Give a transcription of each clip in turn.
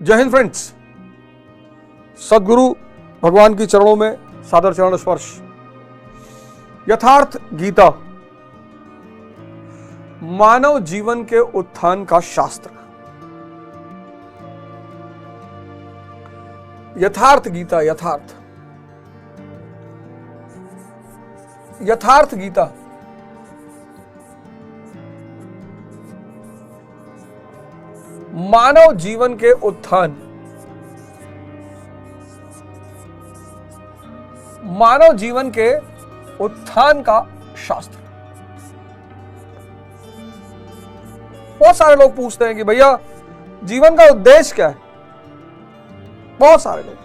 जय हिंद फ्रेंड्स। सदगुरु भगवान की चरणों में सादर चरण स्पर्श। यथार्थ गीता मानव जीवन के उत्थान का शास्त्र। यथार्थ गीता, यथार्थ गीता मानव जीवन के उत्थान, मानव जीवन के उत्थान का शास्त्र। बहुत सारे लोग पूछते हैं कि भैया जीवन का उद्देश्य क्या है। बहुत सारे लोग,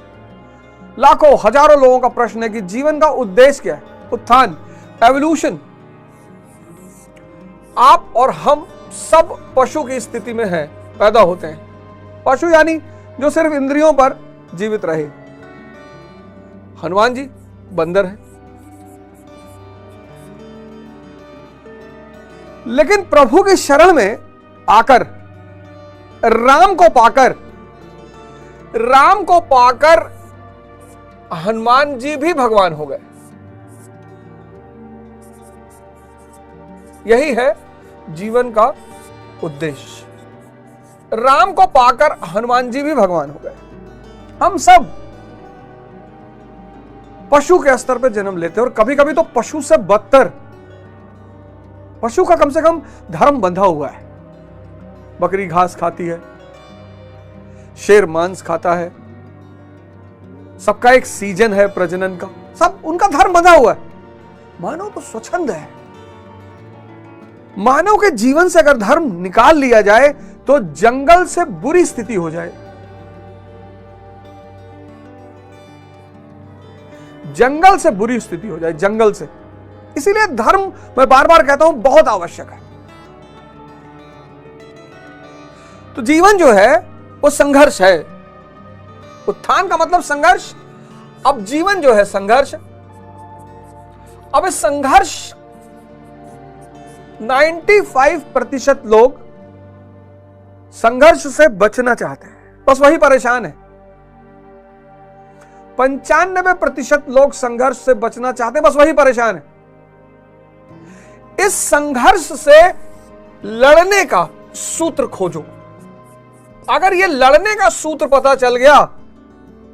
लाखों हजारों लोगों का प्रश्न है कि जीवन का उद्देश्य क्या है। उत्थान, एवोल्यूशन। आप और हम सब पशु की स्थिति में हैं, पैदा होते हैं। पशु यानी जो सिर्फ इंद्रियों पर जीवित रहे। हनुमान जी बंदर हैं, लेकिन प्रभु की शरण में आकर राम को पाकर हनुमान जी भी भगवान हो गए। यही है जीवन का उद्देश्य। राम को पाकर हनुमान जी भी भगवान हो गए। हम सब पशु के स्तर पर जन्म लेते हैं और कभी कभी तो पशु से बदतर। पशु का कम से कम धर्म बंधा हुआ है। बकरी घास खाती है, शेर मांस खाता है, सबका एक सीजन है प्रजनन का, सब उनका धर्म बंधा हुआ है। मानव तो स्वच्छंद है। मानव के जीवन से अगर धर्म निकाल लिया जाए तो जंगल से बुरी स्थिति हो जाए। जंगल से बुरी स्थिति हो जाए, जंगल से। इसीलिए धर्म, मैं बार बार कहता हूं, बहुत आवश्यक है। तो जीवन जो है वो संघर्ष है। उत्थान का मतलब संघर्ष। अब जीवन जो है संघर्ष। अब इस संघर्ष 95% लोग संघर्ष से बचना चाहते हैं, बस वही परेशान है। 95% लोग संघर्ष से बचना चाहते हैं, बस वही परेशान है। इस संघर्ष से लड़ने का सूत्र खोजो। अगर ये लड़ने का सूत्र पता चल गया,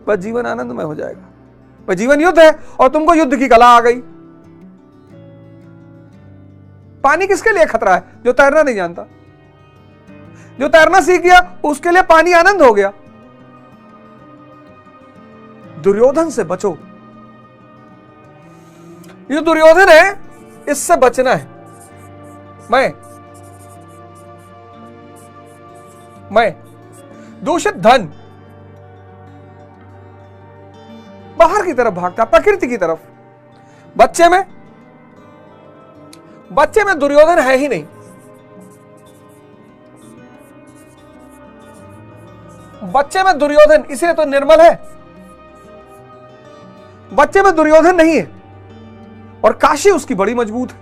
बस जीवन आनंदमय हो जाएगा। बस जीवन युद्ध है और तुमको युद्ध की कला आ गई। पानी किसके लिए खतरा है? जो तैरना नहीं जानता। जो तैरना सीख गया उसके लिए पानी आनंद हो गया। दुर्योधन से बचो। ये दुर्योधन है, इससे बचना है। मैं दूषित धन, बाहर की तरफ भागता, प्रकृति की तरफ। बच्चे में दुर्योधन है ही नहीं। बच्चे में दुर्योधन इसलिए तो निर्मल है। बच्चे में दुर्योधन नहीं है और काशी उसकी बड़ी मजबूत है।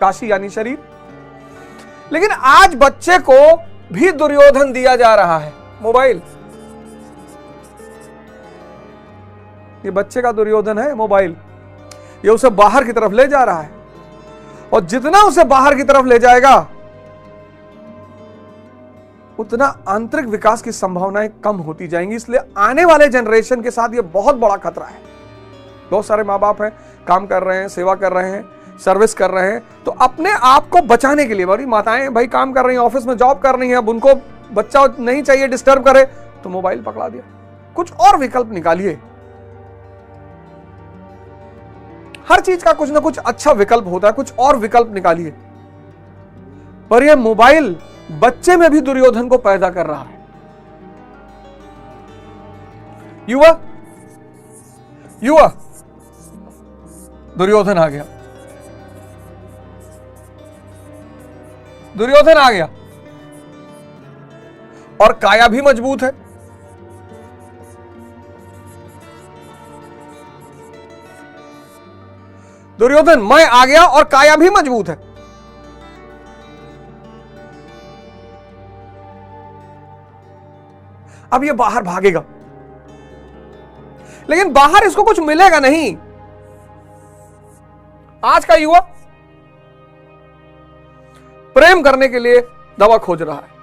काशी यानी शरीर। लेकिन आज बच्चे को भी दुर्योधन दिया जा रहा है, मोबाइल। ये बच्चे का दुर्योधन है मोबाइल। ये उसे बाहर की तरफ ले जा रहा है और जितना उसे बाहर की तरफ ले जाएगा उतना आंतरिक विकास की संभावनाएं कम होती जाएंगी। इसलिए आने वाले जनरेशन के साथ यह बहुत बड़ा खतरा है। बहुत सारे माँ बाप हैं, काम कर रहे हैं, सेवा कर रहे हैं, सर्विस कर रहे हैं, तो अपने आप को बचाने के लिए, बड़ी माताएं भाई काम कर रही हैं, ऑफिस में जॉब कर रही हैं, अब उनको बच्चा नहीं चाहिए डिस्टर्ब करे तो मोबाइल पकड़ा दिया। कुछ और विकल्प निकालिए। हर चीज का कुछ ना कुछ अच्छा विकल्प होता है, कुछ और विकल्प निकालिए। पर यह मोबाइल बच्चे में भी दुर्योधन को पैदा कर रहा है। युवा दुर्योधन आ गया। दुर्योधन आ गया और काया भी मजबूत है। दुर्योधन मैं आ गया और काया भी मजबूत है। अब ये बाहर भागेगा, लेकिन बाहर इसको कुछ मिलेगा नहीं। आज का युवा प्रेम करने के लिए दवा खोज रहा है,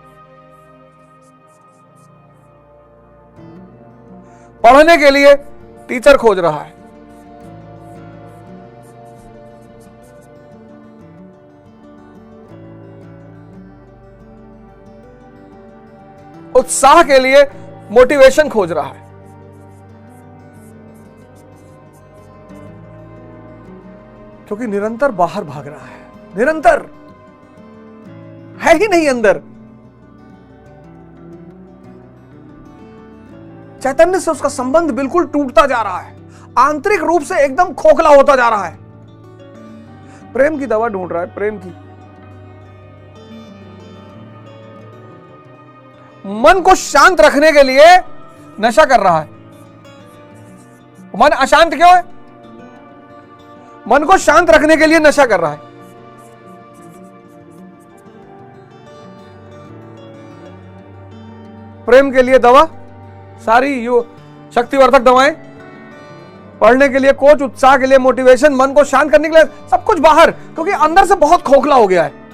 पढ़ने के लिए टीचर खोज रहा है, उत्साह के लिए मोटिवेशन खोज रहा है, क्योंकि निरंतर बाहर भाग रहा है, निरंतर है ही नहीं अंदर। चैतन्य से उसका संबंध बिल्कुल टूटता जा रहा है, आंतरिक रूप से एकदम खोखला होता जा रहा है। प्रेम की दवा ढूंढ रहा है, प्रेम की। मन को शांत रखने के लिए नशा कर रहा है। मन अशांत क्यों है? मन को शांत रखने के लिए नशा कर रहा है। प्रेम के लिए दवा सारी शक्तिवर्धक दवाएं, पढ़ने के लिए कोच, उत्साह के लिए मोटिवेशन, मन को शांत करने के लिए सब कुछ बाहर, क्योंकि अंदर से बहुत खोखला हो गया है।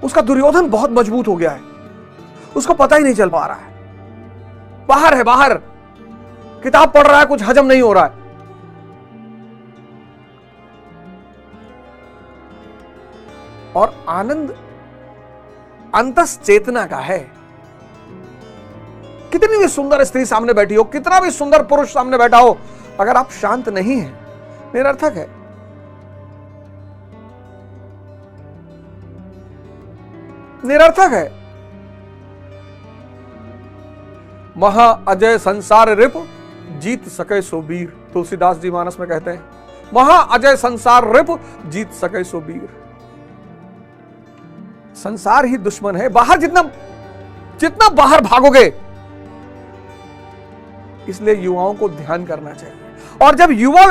उसका दुर्योधन बहुत मजबूत हो गया है, उसको पता ही नहीं चल पा रहा है। बाहर है, बाहर किताब पढ़ रहा है, कुछ हजम नहीं हो रहा है। और आनंद अंतस चेतना का है। कितनी भी सुंदर स्त्री सामने बैठी हो, कितना भी सुंदर पुरुष सामने बैठा हो, अगर आप शांत नहीं हैं, निरर्थक है। निरर्थक है। महा अजय संसार रिप जीत सके सो वीर, तुलसीदास जी मानस में कहते हैं, महा अजय संसार रिप जीत सके सो वीर। संसार ही दुश्मन है। बाहर जितना बाहर भागोगे, इसलिए युवाओं को ध्यान करना चाहिए। और जब युवा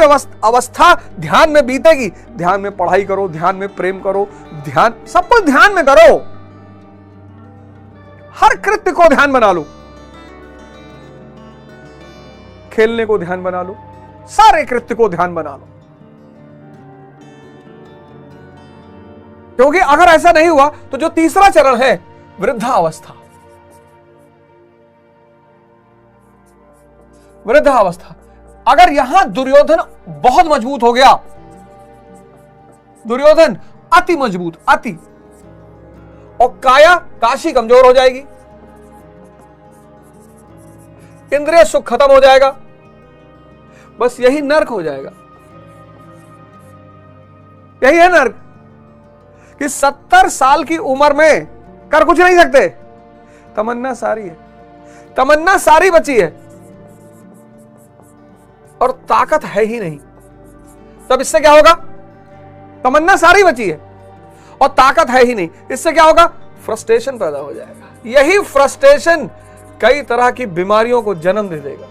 अवस्था ध्यान में बीतेगी, ध्यान में पढ़ाई करो, ध्यान में प्रेम करो, ध्यान सब कुछ ध्यान में करो। हर कृत्य को ध्यान बना लो, खेलने को ध्यान बना लो, सारे कृत्य को ध्यान बना लो। क्योंकि अगर ऐसा नहीं हुआ तो जो तीसरा चरण है वृद्धावस्था, वृद्धावस्था, अगर यहां दुर्योधन बहुत मजबूत हो गया, दुर्योधन अति मजबूत, अति, और काया काशी कमजोर हो जाएगी, इंद्रिय सुख खत्म हो जाएगा, बस यही नर्क हो जाएगा। यही है नर्क कि 70 साल की उम्र में कर कुछ नहीं सकते, तमन्ना सारी है, तमन्ना सारी बची है और ताकत है ही नहीं। तब इससे क्या होगा? तमन्ना सारी बची है और ताकत है ही नहीं, इससे क्या होगा? फ्रस्ट्रेशन पैदा हो जाएगा। यही फ्रस्ट्रेशन कई तरह की बीमारियों को जन्म दे देगा।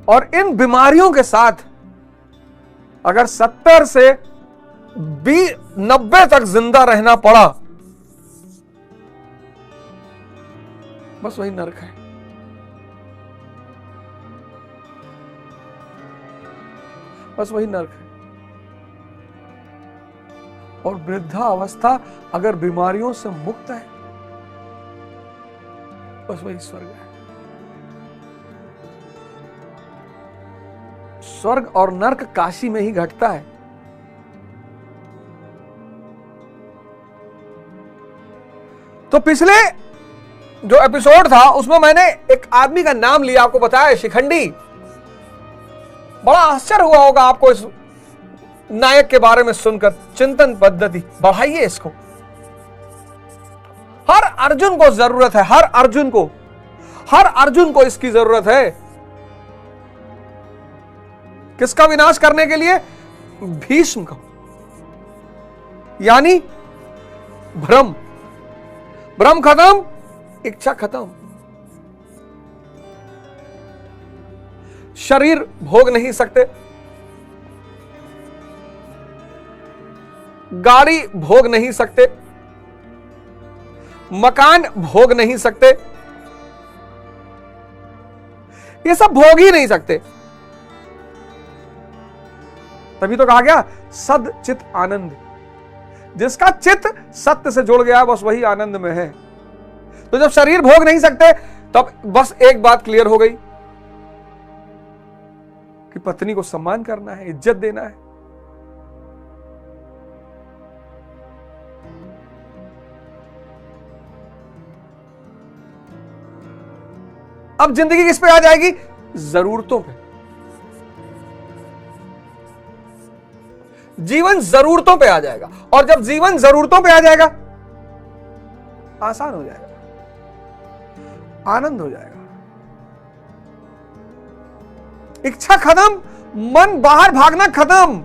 और इन बीमारियों के साथ अगर 70 से 90 तक जिंदा रहना पड़ा, बस वही नरक है। बस वही नरक है। और वृद्धा अवस्था अगर बीमारियों से मुक्त है, बस वही स्वर्ग है। स्वर्ग और नरक काशी में ही घटता है। तो पिछले जो एपिसोड था उसमें मैंने एक आदमी का नाम लिया, आपको बताया, शिखंडी। बड़ा आश्चर्य हुआ होगा आपको इस नायक के बारे में सुनकर। चिंतन पद्धति बढ़ाइए इसको। हर अर्जुन को जरूरत है, हर अर्जुन को इसकी जरूरत है। किसका विनाश करने के लिए? भीष्म का। यानी भ्रम खत्म, इच्छा खत्म। शरीर भोग नहीं सकते, गाड़ी भोग नहीं सकते, मकान भोग नहीं सकते, ये सब भोग ही नहीं सकते। तभी तो कहा गया सद चित आनंद। जिसका चित सत्य से जुड़ गया बस वही आनंद में है। तो जब शरीर भोग नहीं सकते तब बस एक बात क्लियर हो गई कि पत्नी को सम्मान करना है, इज्जत देना है। अब जिंदगी किस पे आ जाएगी? जरूरतों पे। जीवन जरूरतों पे आ जाएगा, और जब जीवन जरूरतों पे आ जाएगा आसान हो जाएगा, आनंद हो जाएगा। इच्छा खत्म, मन बाहर भागना खत्म।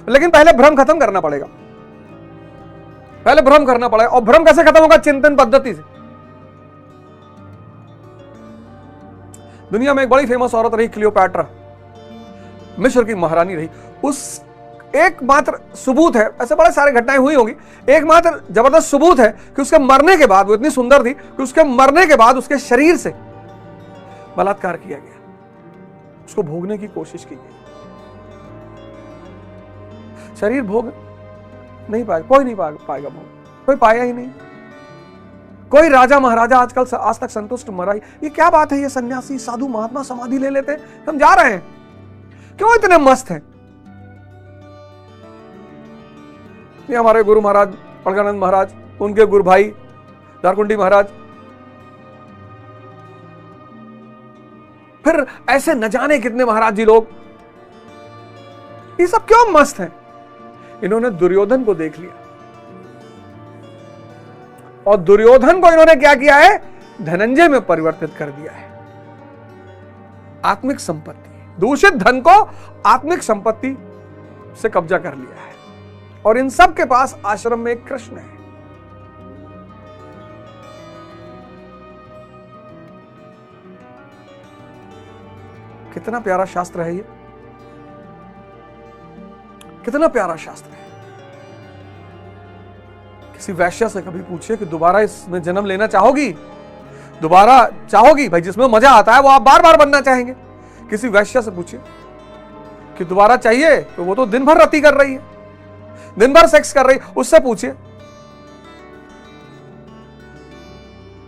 लेकिन पहले भ्रम खत्म करना पड़ेगा, पहले भ्रम करना पड़ेगा। और भ्रम कैसे खत्म होगा? चिंतन पद्धति से। दुनिया में एक बड़ी फेमस औरत रही क्लियोपैट्रा, मिस्र की महारानी रही। उस एकमात्र सबूत है, ऐसे बड़े सारे घटनाएं हुई होंगी, एकमात्र जबरदस्त सबूत है कि उसके मरने के बाद, वो इतनी सुंदर थी कि उसके मरने के बाद उसके शरीर से बलात्कार किया गया, उसको भोगने की कोशिश की गई। शरीर भोग नहीं पाएगा, कोई नहीं पाएगा भोग, कोई पाया ही नहीं। कोई राजा महाराजा आजकल आज तक संतुष्ट मरा ही। ये क्या बात है? ये सन्यासी साधु महात्मा समाधि ले लेते हैं, हम जा रहे हैं, क्यों इतने मस्त हैं? ये हमारे गुरु महाराज अलगानंद महाराज, उनके गुरु भाई दारकुंडी महाराज, फिर ऐसे न जाने कितने महाराज जी लोग, ये सब क्यों मस्त हैं? इन्होंने दुर्योधन को देख लिया, और दुर्योधन को इन्होंने क्या किया है? धनंजय में परिवर्तित कर दिया है। आत्मिक संपत्ति, दूषित धन को आत्मिक संपत्ति से कब्जा कर लिया है। और इन सब के पास आश्रम में एक कृष्ण है। कितना प्यारा शास्त्र है ये, कितना प्यारा शास्त्र है। किसी वैश्य से कभी पूछिए कि दोबारा इसमें जन्म लेना चाहोगी? दोबारा चाहोगी? भाई जिसमें मजा आता है वो आप बार बार बनना चाहेंगे। किसी वैश्य से पूछिए कि दोबारा चाहिए, तो वो तो दिन भर रति कर रही है, दिन भर सेक्स कर रही है। उससे पूछिए।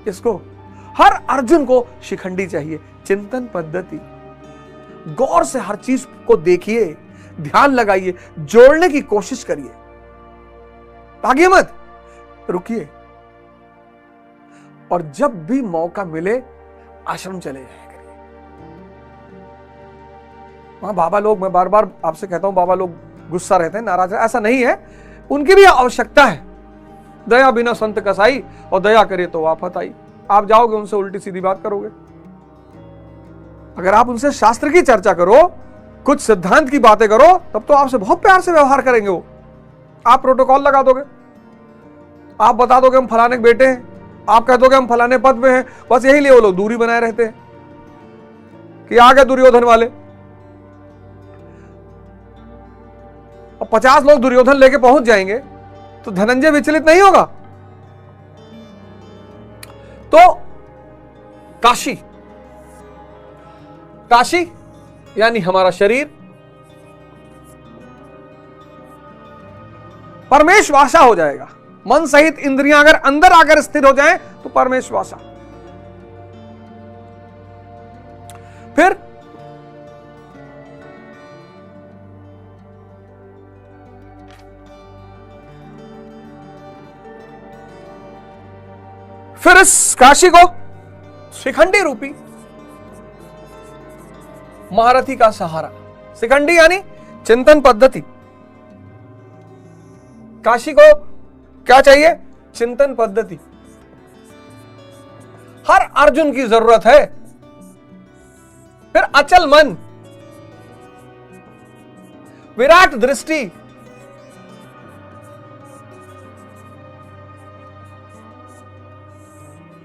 इसको हर अर्जुन को शिखंडी चाहिए, चिंतन पद्धति। गौर से हर चीज को देखिए, ध्यान लगाइए, जोड़ने की कोशिश करिए, भागिए मत, रुकिए। और जब भी मौका मिले आश्रम चले जाया करिए। वहां बाबा लोग, मैं बार बार आपसे कहता हूं, बाबा लोग गुस्सा रहते हैं, नाराज रहते हैं, ऐसा नहीं है। उनकी भी आवश्यकता है। दया बिना संत कसाई, और दया करे तो आफत आई। आप जाओगे उनसे उल्टी सीधी बात करोगे। अगर आप उनसे शास्त्र की चर्चा करो, कुछ सिद्धांत की बातें करो, तब तो आपसे बहुत प्यार से व्यवहार करेंगे वो। आप प्रोटोकॉल लगा दोगे, आप बता दोगे हम फलाने के बेटे हैं, आप कह दोगे हम फलाने पद में हैं, बस यही लिए वो लोग दूरी बनाए रहते हैं कि आ गए दुर्योधन वाले। और 50 लोग दुर्योधन लेके पहुंच जाएंगे तो धनंजय विचलित नहीं होगा। तो काशी, काशी यानी हमारा शरीर परमेशवासा हो जाएगा। मन सहित इंद्रियां अगर अंदर आकर स्थिर हो जाएं तो परमेशवासा। फिर इस काशी को शिखंडी रूपी महारथी का सहारा, शिखंडी यानी चिंतन पद्धति। काशी को क्या चाहिए? चिंतन पद्धति। हर अर्जुन की जरूरत है। फिर अचल मन, विराट दृष्टि,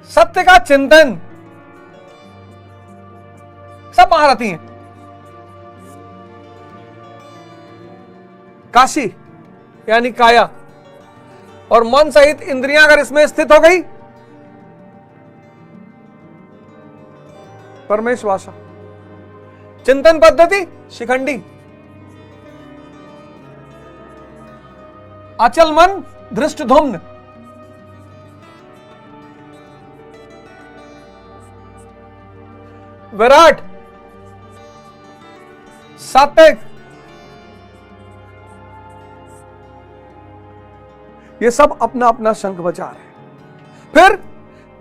सत्य का चिंतन, सब महारथी हैं। काशी यानी काया, और मन सहित इंद्रियां अगर इसमें स्थित हो गई, परमेशवासा। चिंतन पद्धति शिखंडी। अचल मन धृष्टधुम्न। विराट सात्विक। ये सब अपना अपना शंख बजा रहे हैं। फिर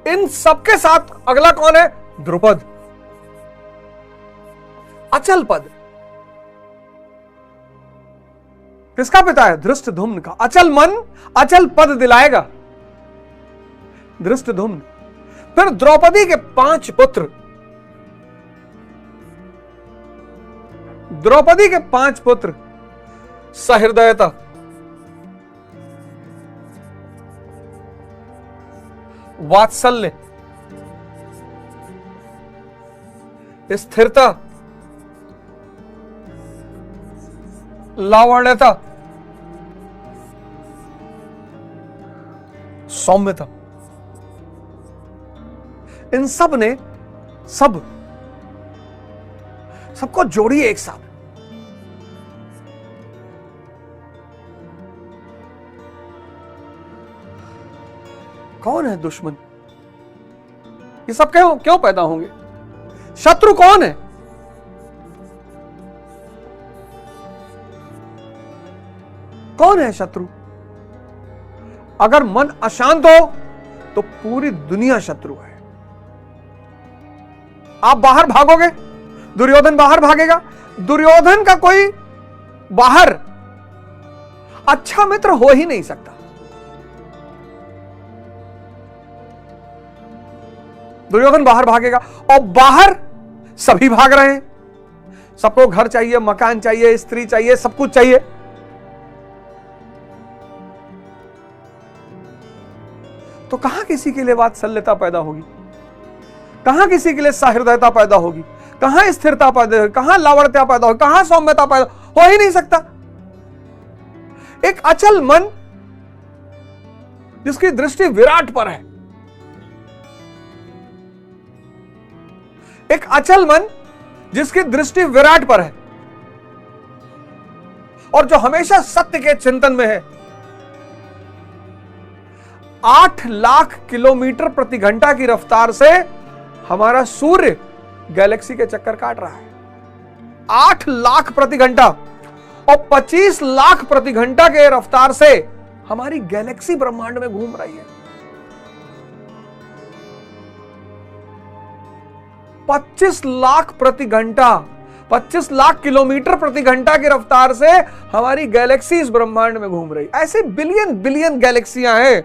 इन सबके साथ अगला कौन है? द्रुपद, अचल पद। किसका पिता है? धृष्टधुम्न का। अचल मन अचल पद दिलाएगा, धृष्टधुम्न। फिर द्रौपदी के 5 पुत्र, द्रौपदी के 5 पुत्र, सहृदयता, वात्सल्य, स्थिरता, लावण्यता, सौम्यता। इन सब ने सबको जोड़िए एक साथ। कौन है दुश्मन? ये सब क्यों पैदा होंगे? शत्रु कौन है? कौन है शत्रु? अगर मन अशांत हो तो पूरी दुनिया शत्रु है। आप बाहर भागोगे, दुर्योधन बाहर भागेगा। दुर्योधन का कोई बाहर अच्छा मित्र हो ही नहीं सकता। दुर्योधन बाहर भागेगा, और बाहर सभी भाग रहे हैं। सबको घर चाहिए, मकान चाहिए, स्त्री चाहिए, सब कुछ चाहिए। तो कहां किसी के लिए वात्सल्यता पैदा होगी? कहां किसी के लिए सहृदयता पैदा होगी? कहां स्थिरता पैदा होगी? कहां लावण्यता पैदा होगी? कहां सौम्यता पैदा हो ही नहीं सकता। एक अचल मन जिसकी दृष्टि विराट पर है, एक अचल मन जिसकी दृष्टि विराट पर है, और जो हमेशा सत्य के चिंतन में है। 8 लाख किलोमीटर प्रति घंटा की रफ्तार से हमारा सूर्य गैलेक्सी के चक्कर काट रहा है। 8 लाख प्रति घंटा, और 25 लाख प्रति घंटा के रफ्तार से हमारी गैलेक्सी ब्रह्मांड में घूम रही है। 25 लाख प्रति घंटा, 25 लाख किलोमीटर प्रति घंटा की रफ्तार से हमारी गैलेक्सी इस ब्रह्मांड में घूम रही। ऐसे बिलियन बिलियन गैलेक्सियां हैं।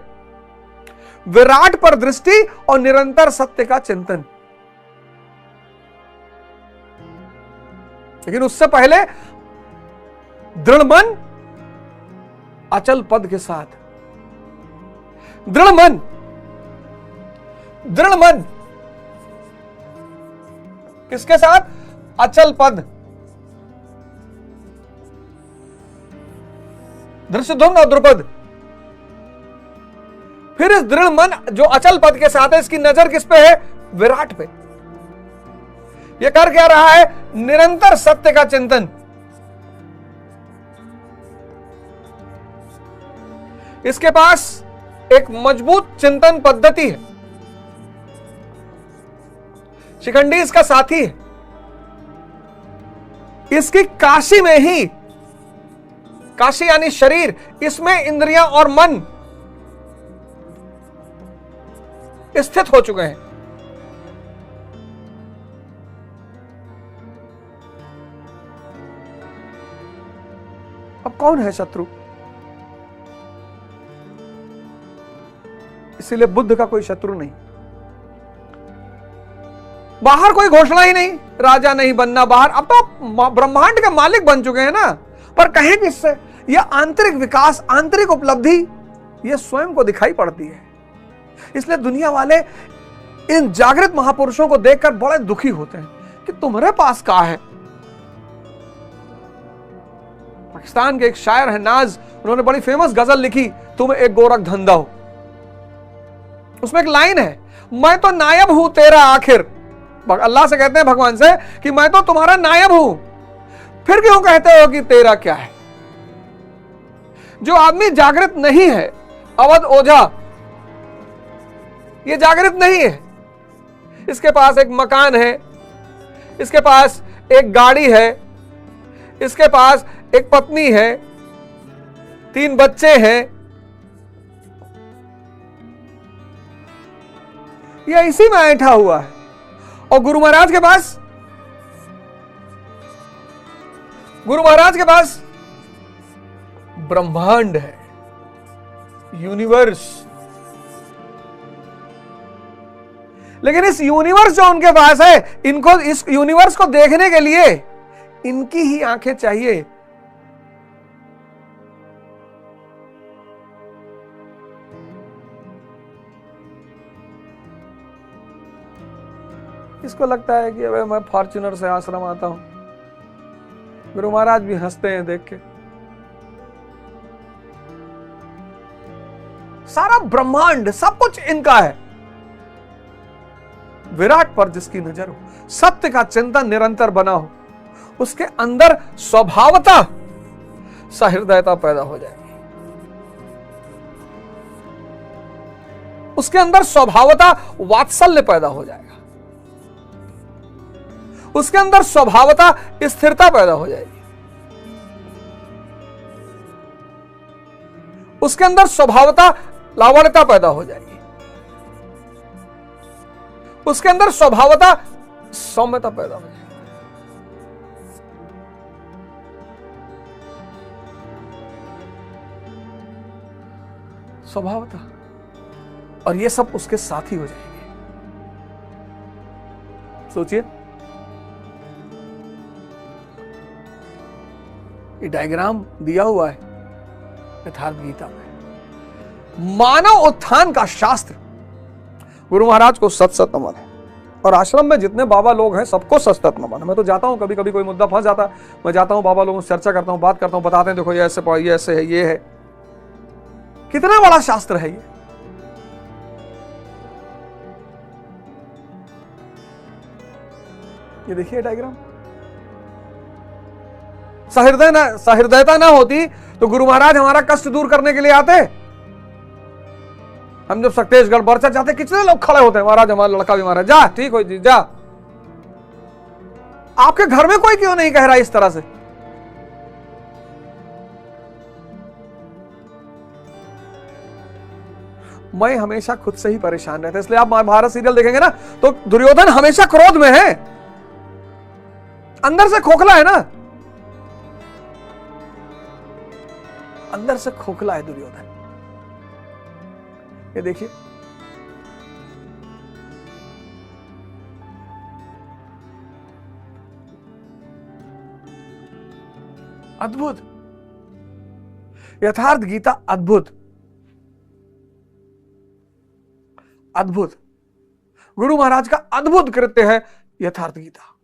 विराट पर दृष्टि और निरंतर सत्य का चिंतन। लेकिन उससे पहले दृढ़ मन अचल पद के साथ। दृढ़ मन, दृढ़ मन किसके साथ? अचल पद। धृष्टद्युम्न और द्रुपद। फिर इस दृढ़ मन जो अचल पद के साथ है, इसकी नजर किस पे है? विराट पे। यह कर क्या रहा है? निरंतर सत्य का चिंतन। इसके पास एक मजबूत चिंतन पद्धति है। शिखंडी इसका साथी है। इसकी काशी में ही, काशी यानी शरीर, इसमें इंद्रियां और मन स्थित हो चुके हैं। अब कौन है शत्रु? इसीलिए बुद्ध का कोई शत्रु नहीं। बाहर कोई घोषणा ही नहीं, राजा नहीं बनना बाहर। अब तो ब्रह्मांड के मालिक बन चुके हैं ना, पर कहें किससे? यह आंतरिक विकास, आंतरिक उपलब्धि, यह स्वयं को दिखाई पड़ती है। इसलिए दुनिया वाले इन जागृत महापुरुषों को देखकर बड़े दुखी होते हैं कि तुम्हारे पास क्या है। पाकिस्तान के एक शायर है नाज, उन्होंने बड़ी फेमस गजल लिखी, तुम एक गोरख धंधा हो। उसमें एक लाइन है, मैं तो नायब हूं तेरा आखिर। अल्लाह से कहते हैं भगवान से कि मैं तो तुम्हारा नायब हूं, फिर क्यों कहते हो कि तेरा क्या है। जो आदमी जागृत नहीं है, अवध ओझा, ये जागृत नहीं है। इसके पास एक मकान है, इसके पास एक गाड़ी है, इसके पास एक पत्नी है, 3 बच्चे हैं, ये इसी में ऐंठा हुआ है। और गुरु महाराज के पास, गुरु महाराज के पास ब्रह्मांड है, यूनिवर्स। लेकिन इस यूनिवर्स जो उनके पास है, इनको इस यूनिवर्स को देखने के लिए इनकी ही आंखें चाहिए। इसको लगता है कि अबे मैं फॉर्च्यूनर से आश्रम आता हूं। गुरु महाराज भी हंसते हैं देख के। सारा ब्रह्मांड, सब कुछ इनका है। विराट पर जिसकी नजर हो, सत्य का चिंतन निरंतर बना हो, उसके अंदर स्वभावता सहृदयता पैदा हो जाएगी। उसके अंदर स्वभावता वात्सल्य पैदा हो जाएगा। उसके अंदर स्वभावता स्थिरता पैदा हो जाएगी। उसके अंदर स्वभावता लावण्यता पैदा हो जाएगी। उसके अंदर स्वभावता सौम्यता पैदा हो जाएगी। स्वभावता, और ये सब उसके साथ ही हो जाएंगे। सोचिए, ये डायग्राम दिया हुआ है यथार्थ गीता में। मानव उत्थान का शास्त्र। गुरु महाराज को सत सत नमन है, और आश्रम में जितने बाबा लोग हैं सबको सत सत नमन है। मैं तो जाता हूं, कभी कभी कोई मुद्दा फंस जाता है, मैं जाता हूं, बाबा लोगों से चर्चा करता हूं, बात करता हूं, बताते हैं देखो ये ऐसे है, ये है। कितना बड़ा शास्त्र है ये देखिए डायग्राम। सहृदयता ना होती तो गुरु महाराज हमारा कष्ट दूर करने के लिए आते। हम जब सक्तेशगढ़ बरसा जाते, कितने लोग खड़े होते हैं, महाराज हमारा लड़का भी मारा, जा ठीक हो जी जा। आपके घर में कोई क्यों नहीं कह रहा इस तरह से? मैं हमेशा खुद से ही परेशान रहता, इसलिए आप महाभारत सीरियल देखेंगे ना तो दुर्योधन हमेशा क्रोध में है, अंदर से खोखला है ना, अंदर से खोखला है दुर्योधन। ये देखिए, अद्भुत यथार्थ गीता, अद्भुत अद्भुत गुरु महाराज का अद्भुत कृत्य है यथार्थ गीता।